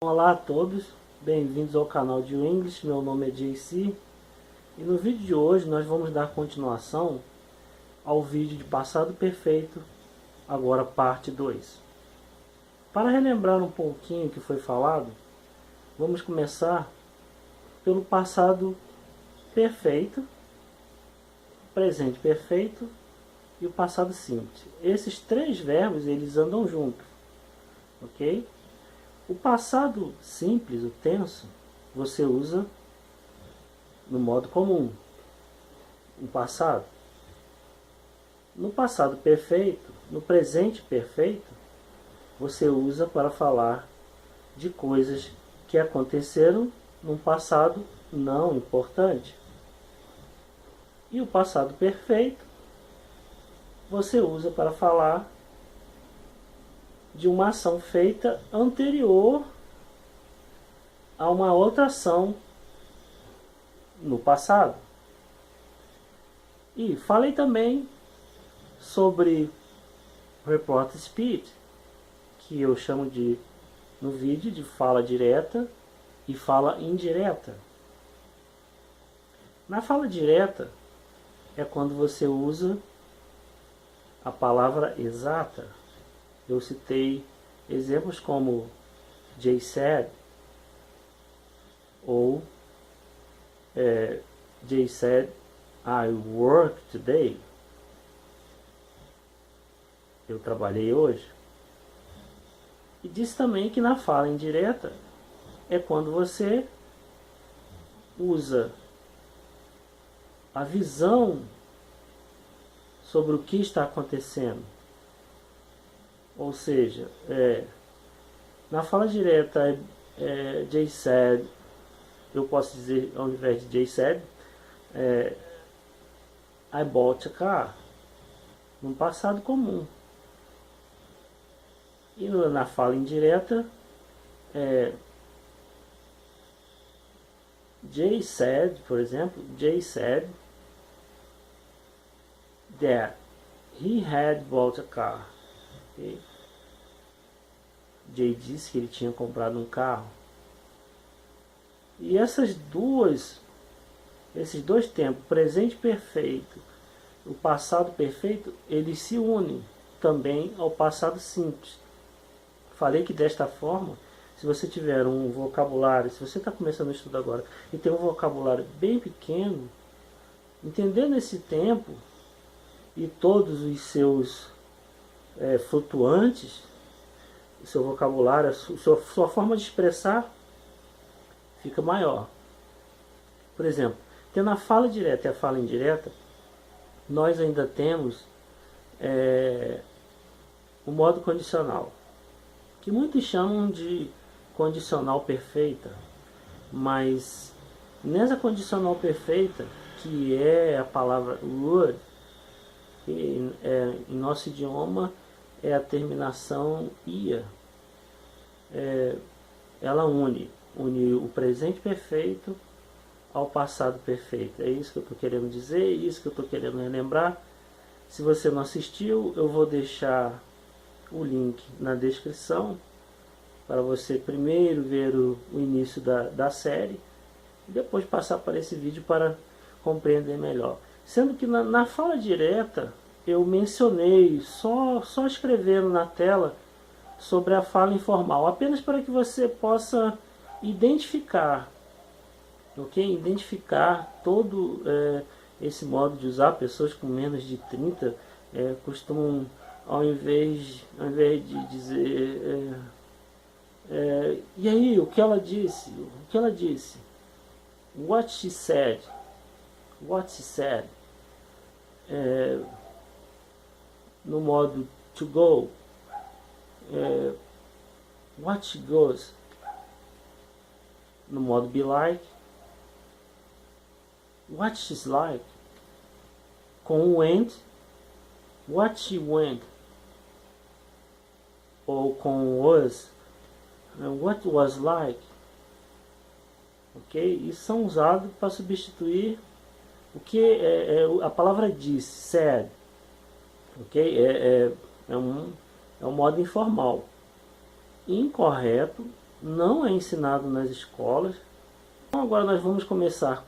Olá a todos, bem-vindos ao canal de English. Meu nome é JC e no vídeo de hoje nós vamos dar continuação ao vídeo de passado perfeito, agora parte 2. Para relembrar um pouquinho o que foi falado, vamos começar pelo passado perfeito, presente perfeito e o passado simples. Esses três verbos eles andam juntos, ok? O passado simples, o tenso, você usa no modo comum, no passado. No passado perfeito, no presente perfeito, você usa para falar de coisas que aconteceram num passado não importante. E o passado perfeito, você usa para falar de uma ação feita anterior a uma outra ação no passado. E falei também sobre report speech, que eu chamo de no vídeo de fala direta e fala indireta. Na fala direta é quando você usa a palavra exata. Eu citei exemplos como Jay said ou Jay said I work today. Eu trabalhei hoje. E disse também que na fala indireta é quando você usa a visão sobre o que está acontecendo. Ou seja, na fala direta Jay said, eu posso dizer ao invés de Jay said, I bought a car, no passado comum. E na fala indireta, Jay said, por exemplo, Jay said that he had bought a car. Okay? Jay disse que ele tinha comprado um carro. E esses dois tempos, presente perfeito, o passado perfeito, eles se unem também ao passado simples. Falei que desta forma, se você tiver um vocabulário, se você está começando a estudar agora e tem um vocabulário bem pequeno, entendendo esse tempo e todos os seus flutuantes, o seu vocabulário, a sua forma de expressar fica maior. Por exemplo, tendo a fala direta e a fala indireta, nós ainda temos o modo condicional, que muitos chamam de condicional perfeita, mas nessa condicional perfeita, que é a palavra would, que em nosso idioma é a terminação ia, ela une o presente perfeito ao passado perfeito. É isso que eu estou querendo dizer, é isso que eu estou querendo relembrar. Se você não assistiu, eu vou deixar o link na descrição para você primeiro ver o início da série e depois passar para esse vídeo para compreender melhor. Sendo que na fala direta eu mencionei, só escrevendo na tela, sobre a fala informal, apenas para que você possa identificar, ok? Identificar todo esse modo de usar. Pessoas com menos de 30 costumam, ao invés de dizer e aí, o que ela disse? O que ela disse? What she said. What she said. No modo to go. What she goes. No modo be like. What she's like. Com went. What she went. Ou com was. What was like. Ok? E são usados para substituir o que a palavra disse, said. Ok? É um modo informal. Incorreto não é ensinado nas escolas. Então agora nós vamos começar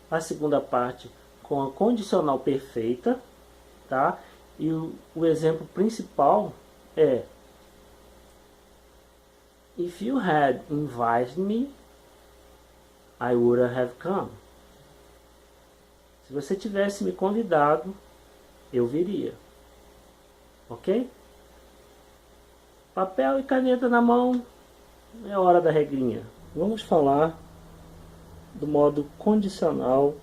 a segunda parte com a condicional perfeita, tá? E o exemplo principal é: If you had invited me, I would have come. Se você tivesse me convidado, eu viria. Ok? Papel e caneta na mão, é hora da regrinha. Vamos falar do modo condicional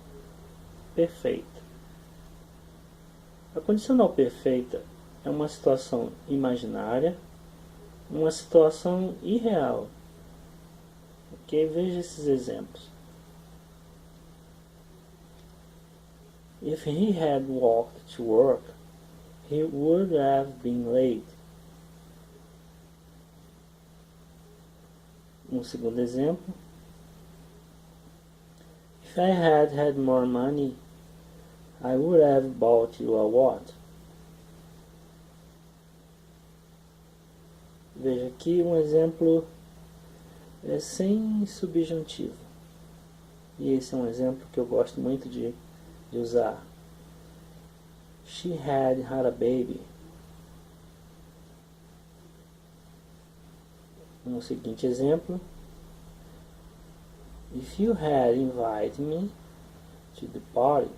perfeito. A condicional perfeita é uma situação imaginária, uma situação irreal. Ok? Veja esses exemplos. If he had walked to work, he would have been late. Um segundo exemplo. If I had more money, I would have bought you a watch. Veja aqui um exemplo sem subjuntivo. E esse é um exemplo que eu gosto muito de usar. She had a baby. No seguinte exemplo. If you had invited me to the party,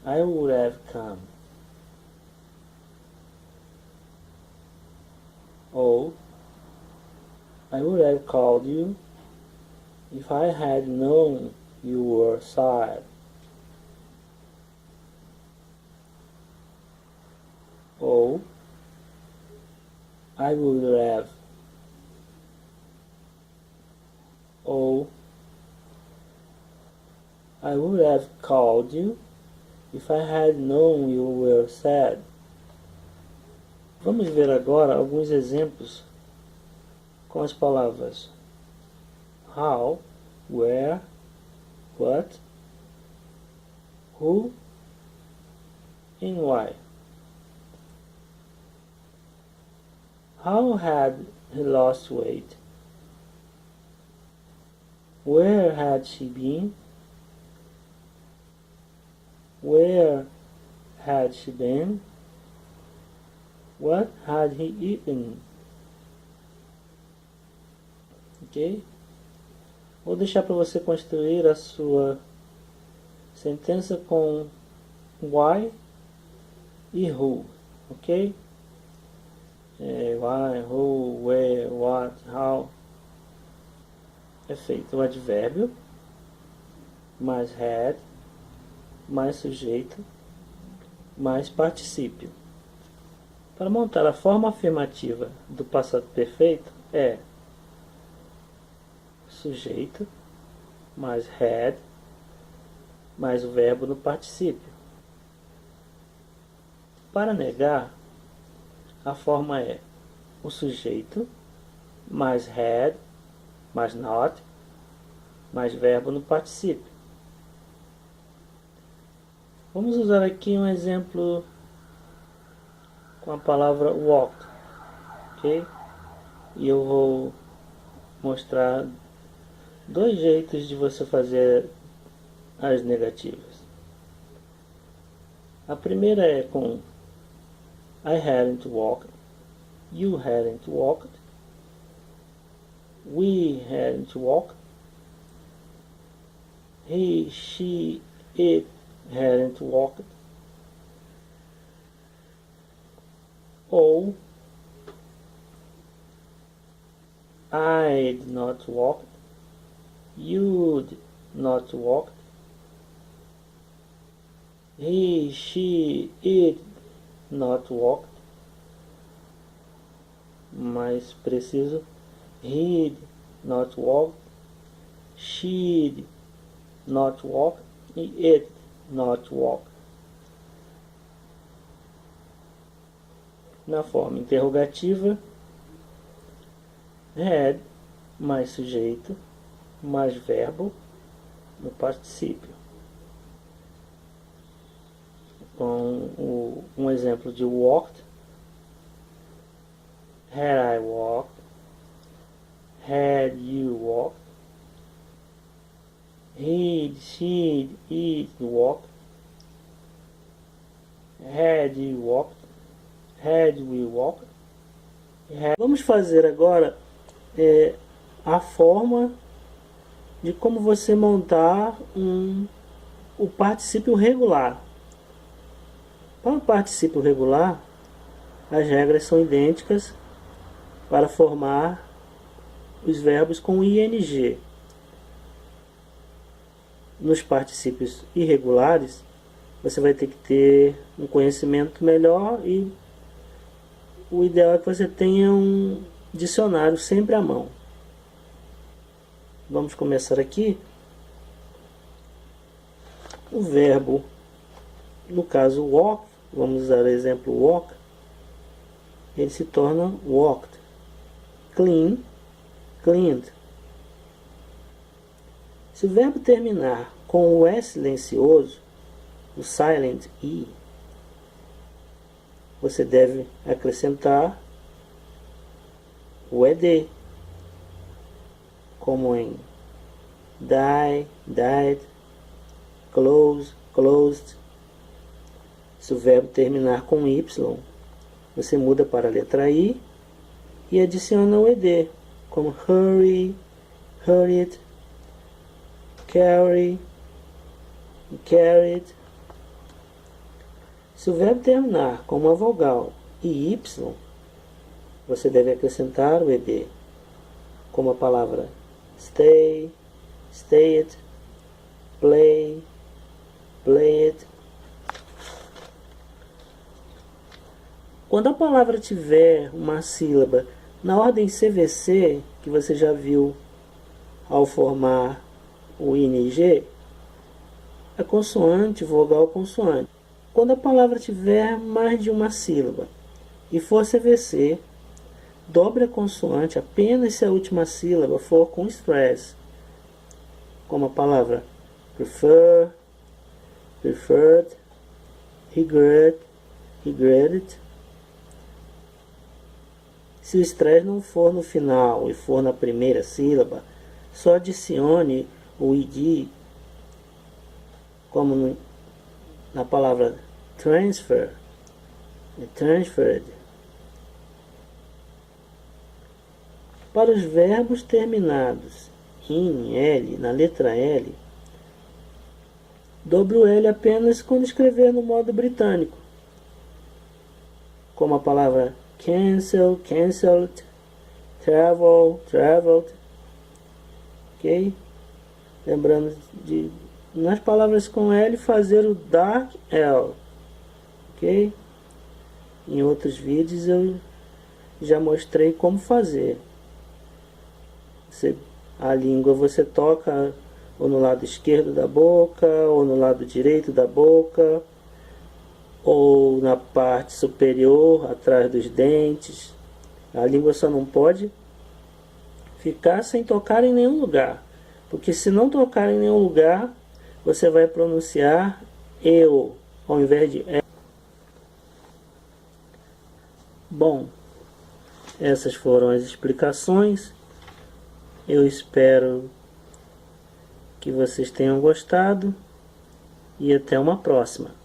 I would have come. Ou I would have called you if I had known you were sad. Ou I would have. Ou I would have called you if I had known you were sad. Vamos ver agora alguns exemplos com as palavras how, where, what, who and why. How had he lost weight? Where had she been? Where had she been? What had he eaten? Ok? Vou deixar para você construir a sua sentença com why e who, ok? Why, who, where, what, how. É feito o advérbio mais had mais sujeito mais particípio. Para montar a forma afirmativa do passado perfeito é sujeito mais had mais o verbo no particípio. Para negar, a forma é o sujeito mais had mais not mais verbo no particípio. Vamos usar aqui um exemplo com a palavra walk, ok? E eu vou mostrar dois jeitos de você fazer as negativas. A primeira é com I hadn't walked, you hadn't walked, we hadn't walked, he, she, it hadn't walked. Ou I did not walk, you did not walk, he, she, it not walked. Mais preciso, he did not walk, she did not walk e it not walk. Na forma interrogativa, had mais sujeito mais verbo no particípio. Com um exemplo de walked, had I walked, Had you walked? He'd, she'd, it walked. Had you walked? Had we walked? Vamos fazer agora a forma de como você montar o particípio regular. Para o particípio regular, as regras são idênticas para formar os verbos com ing. Nos particípios irregulares, você vai ter que ter um conhecimento melhor e o ideal é que você tenha um dicionário sempre à mão. Vamos começar aqui. O verbo, no caso walk, vamos usar o exemplo walk, ele se torna walked. Clean, cleaned. Se o verbo terminar com o S silencioso, o silent E, você deve acrescentar o ED, como em die, died, close, closed. Se o verbo terminar com Y, você muda para a letra I e adiciona o ED, como hurry, hurried, carry, carried. Se o verbo terminar com uma vogal e Y, você deve acrescentar o ED, como a palavra stay, stayed, play, played. Quando a palavra tiver uma sílaba na ordem CVC, que você já viu ao formar o ING, é consoante, vogal, consoante. Quando a palavra tiver mais de uma sílaba e for CVC, dobre a consoante apenas se a última sílaba for com stress, como a palavra prefer, preferred, regret, regretted. Se o stress não for no final e for na primeira sílaba, só adicione o id, como na palavra transfer, transferred. Para os verbos terminados em L, na letra L, dobre o L apenas quando escrever no modo britânico, como a palavra cancel, cancelled, travel, traveled. Ok? Lembrando de, nas palavras com L, fazer o dark L. Ok? Em outros vídeos eu já mostrei como fazer. A língua você toca ou no lado esquerdo da boca, ou no lado direito da boca, ou na parte superior, atrás dos dentes. A língua só não pode ficar sem tocar em nenhum lugar, porque se não tocar em nenhum lugar, você vai pronunciar eu ao invés de é. Bom, essas foram as explicações. Eu espero que vocês tenham gostado e até uma próxima.